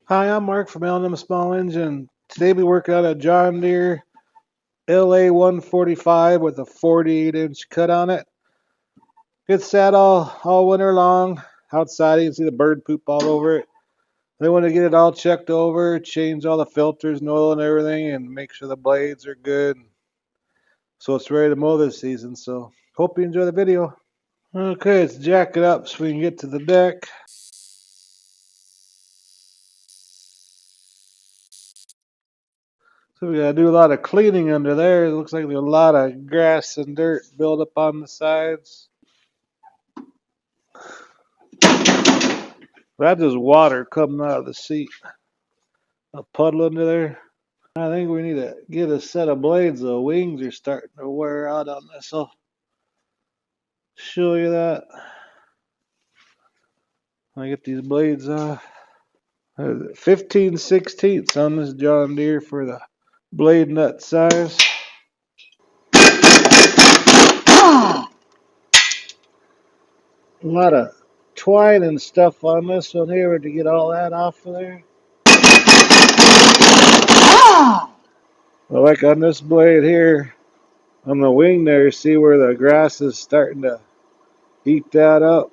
Hi, I'm Mark from L&M Small Engine. Today we working on a John Deere LA 145 with a 48-inch cut on it. It's sat all winter long outside. You can see the bird poop all over it. They want to get it all checked over, change all the filters and oil and everything, and make sure the blades are good. So it's ready to mow this season. So hope you enjoy the video. Okay, let's jack it up so we can get to the deck. So we gotta do a lot of cleaning under there. It looks like there's a lot of grass and dirt built up on the sides. That's just water coming out of the seat. A puddle under there. I think we need to get a set of blades. The wings are starting to wear out on this. I'll show you that. I get these blades 15/16 on this John Deere for the blade nut size. A lot of twine and stuff on this one here to get all that off of there. Well, like on this blade here, on the wing there, see where the grass is starting to eat that up.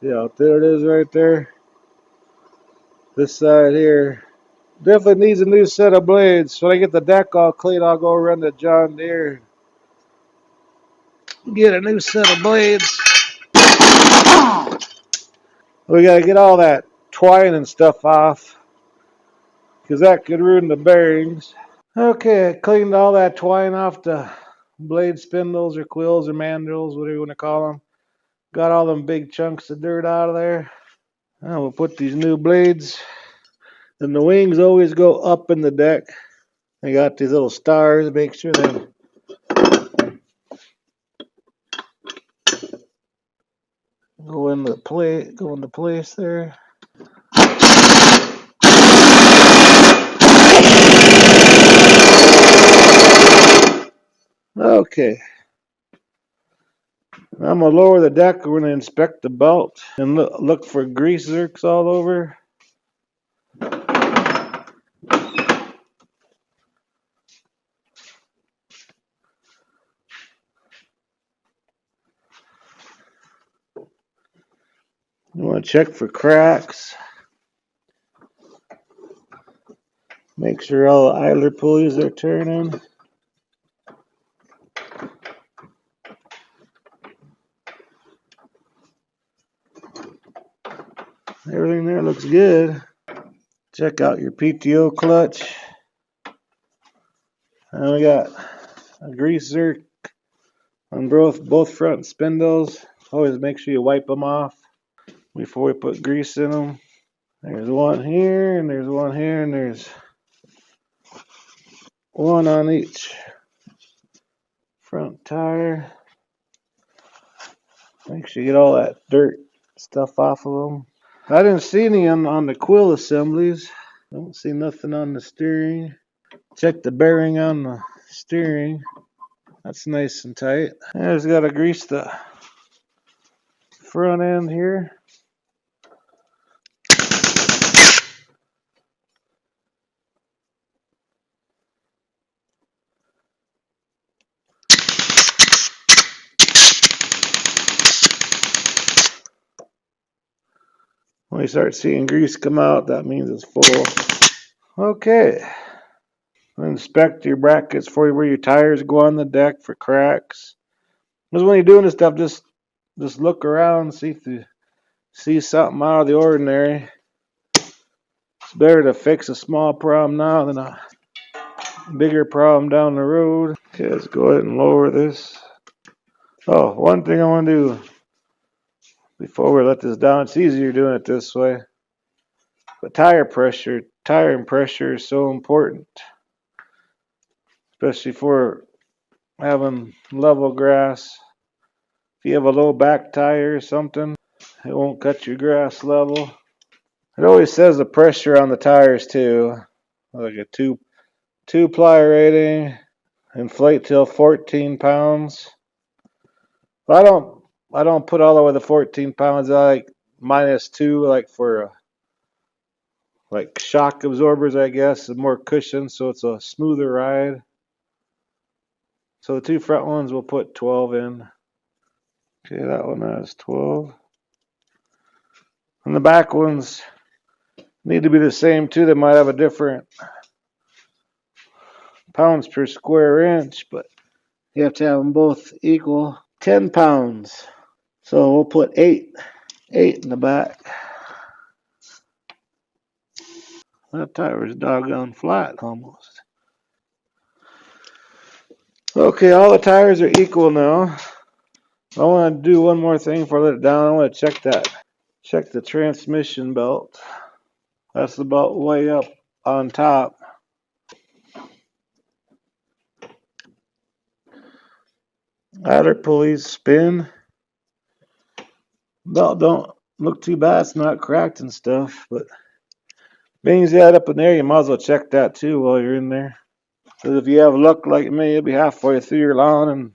See how there it is right there? This side here. Definitely needs a new set of blades. When I get the deck all clean, I'll go run to John Deere. Get a new set of blades. We gotta get all that twine and stuff off, because that could ruin the bearings. Okay, I cleaned all that twine off the blade spindles or quills or mandrels, whatever you want to call them. Got all them big chunks of dirt out of there. Now we'll put these new blades. And the wings always go up in the deck. They got these little stars, make sure they go into place there. Okay. I'm gonna lower the deck. We're gonna inspect the belt and look for grease zerks all over. You want to check for cracks. Make sure all the idler pulleys are turning. Everything there looks good. Check out your PTO clutch. And we got a grease zerk on both front spindles. Always make sure you wipe them off before we put grease in them. There's one here, and there's one here, and there's one on each front tire. Make sure you get all that dirt stuff off of them. I didn't see any on the quill assemblies. Don't see nothing on the steering. Check the bearing on the steering. That's nice and tight. I just gotta grease the front end here. When you start seeing grease come out, that means it's full. Okay. Inspect your brackets for where your tires go on the deck for cracks. Because when you're doing this stuff, just look around, see if you see something out of the ordinary. It's better to fix a small problem now than a bigger problem down the road. Okay, let's go ahead and lower this. Oh, one thing I want to do before we let this down, it's easier doing it this way. But tire and pressure is so important, especially for having level grass. If you have a low back tire or something, it won't cut your grass level. It always says the pressure on the tires too, like a two ply rating, inflate till 14 pounds. But I don't put all the way to 14 pounds. I like -2, like for like shock absorbers, I guess, and more cushion, so it's a smoother ride. So the two front ones we'll put 12 in. Okay, that one has 12. And the back ones need to be the same too. They might have a different pounds per square inch, but you have to have them both equal. 10 pounds. So we'll put 8 in the back. That tire is doggone flat almost. Okay, all the tires are equal now. I want to do one more thing before I let it down. I want to check the transmission belt. That's the belt way up on top. Idler pulleys spin. Belt don't look too bad. It's not cracked and stuff, but being that up in there, you might as well check that too while you're in there. Because if you have luck like me, you'll be halfway through your lawn and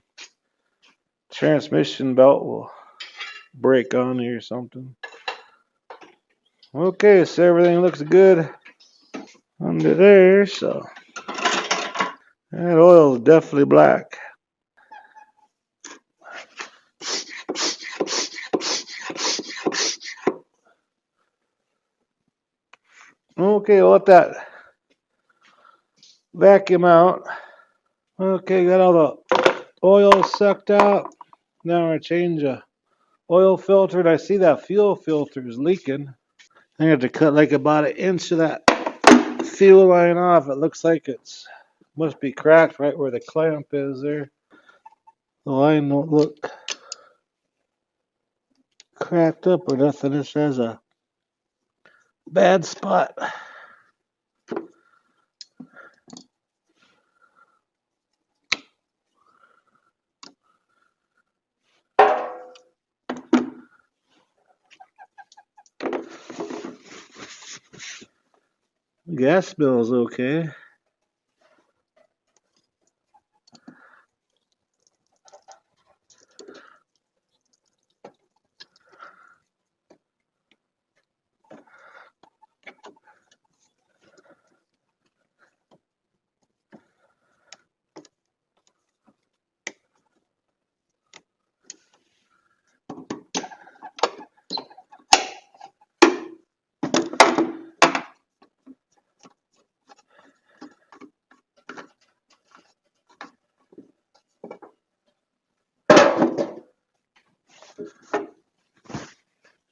transmission belt will break on you or something. Okay, so everything looks good under there, so that oil is definitely black. Okay, we'll let that vacuum out. Okay, got all the oil sucked out. Now I change the oil filter, and I see that fuel filter is leaking. I have to cut like about an inch of that fuel line off. It looks like it's must be cracked right where the clamp is there. The line don't look cracked up or nothing. It has a bad spot. Gas bill is okay.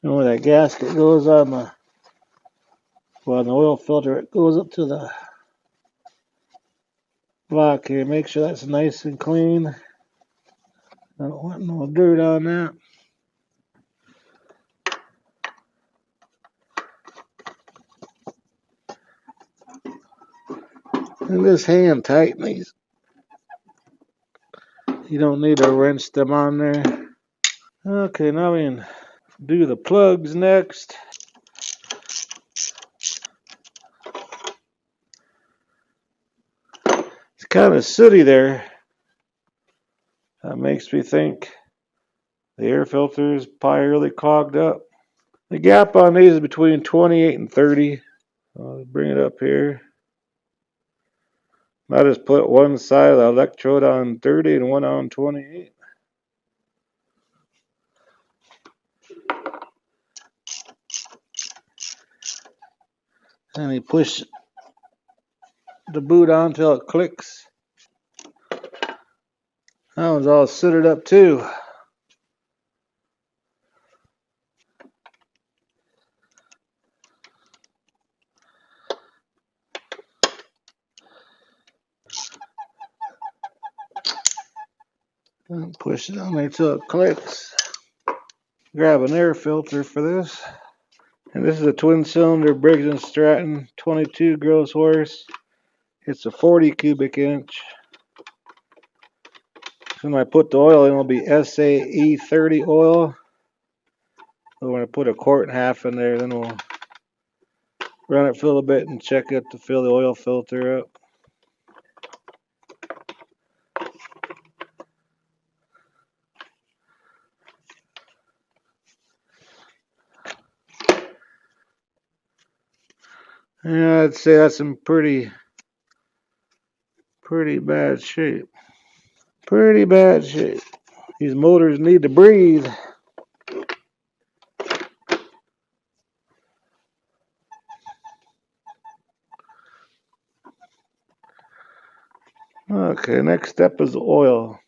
And where that gasket goes on the oil filter, it goes up to the block here. Make sure that's nice and clean. I don't want no dirt on that. And this hand tighten these. You don't need to wrench them on there. Okay, now we can do the plugs next. It's kind of sooty there. That makes me think the air filter is probably really clogged up. The gap on these is between 28 and 30. I'll bring it up here. I just put one side of the electrode on 30 and one on 28. And you push the boot on until it clicks. That one's all sooted up too. And push it on there until it clicks. Grab an air filter for this. And this is a twin cylinder Briggs & Stratton 22 gross horse. It's a 40 cubic inch. So when I put the oil in, it'll be SAE 30 oil. So when I put a quart and a half in there, then we'll run it for a little bit and check it to fill the oil filter up. Yeah, I'd say that's in pretty bad shape. Pretty bad shape. These motors need to breathe. Okay, next step is oil.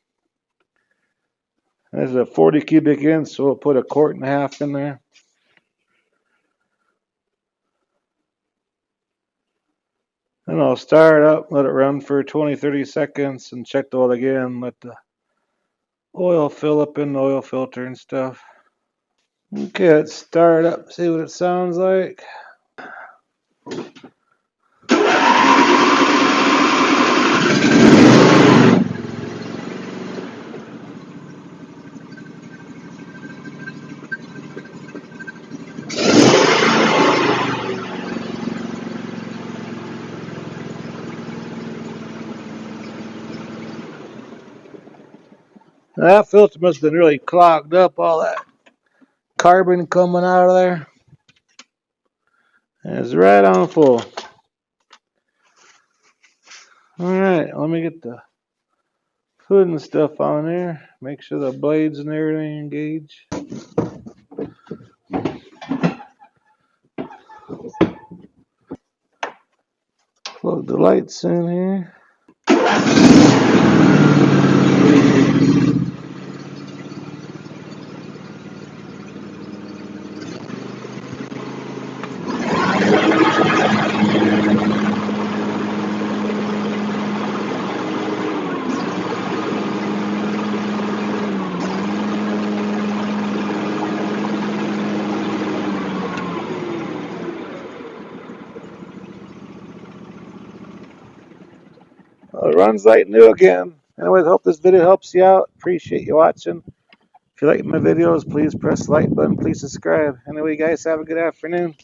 There's a 40 cubic inch, so we'll put a quart and a half in there. Then I'll start up, let it run for 20-30 seconds, and check the oil again. Let the oil fill up in the oil filter and stuff. Okay, let's start up, see what it sounds like. That filter must have been really clogged up, all that carbon coming out of there. And it's right on full. Alright, let me get the hood and stuff on there. Make sure the blades and everything engage. Plug the lights in here. It runs like new again. Anyways, hope this video helps you out. Appreciate you watching. If you like my videos, please press the like button. Please subscribe. Anyway, guys, have a good afternoon.